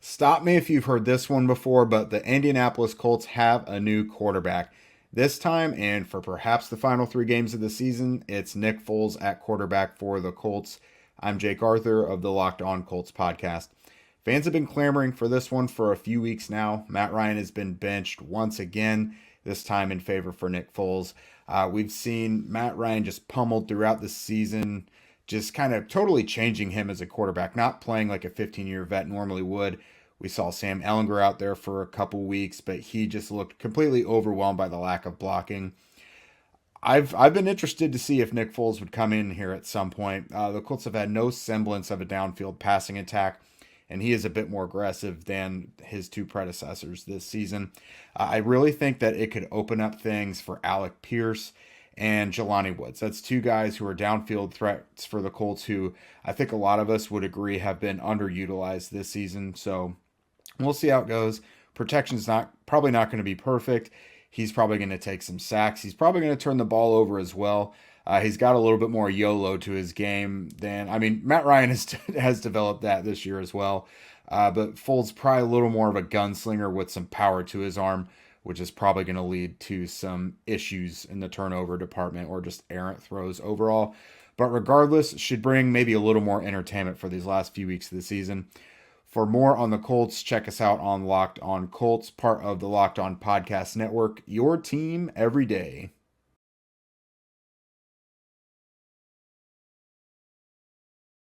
Stop me if you've heard this one before, but the Indianapolis Colts have a new quarterback. This time, and for perhaps the final three games of the season, it's Nick Foles at quarterback for the Colts. I'm Jake Arthur of the Locked On Colts podcast. Fans have been clamoring for this one for a few weeks now. Matt Ryan has been benched once again, this time in favor for Nick Foles. We've seen Matt Ryan just pummeled throughout the season, just kind of totally changing him as a quarterback, not playing like a 15-year vet normally would. We saw Sam Ellinger out there for a couple weeks, but he just looked completely overwhelmed by the lack of blocking. I've been interested to see if Nick Foles would come in here at some point. The Colts have had no semblance of a downfield passing attack, and he is a bit more aggressive than his two predecessors this season. I really think that it could open up things for Alec Pierce and Jelani Woods. That's two guys who are downfield threats for the Colts who I think a lot of us would agree have been underutilized this season. So we'll see how it goes. Protection's probably not going to be perfect. He's probably going to take some sacks. He's probably going to turn the ball over as well. He's got a little bit more YOLO to his game than, Matt Ryan has developed that this year as well. But Foles probably a little more of a gunslinger with some power to his arm, which is probably going to lead to some issues in the turnover department or just errant throws overall. But regardless, should bring maybe a little more entertainment for these last few weeks of the season. For more on the Colts, check us out on Locked On Colts, part of the Locked On Podcast Network, your team every day.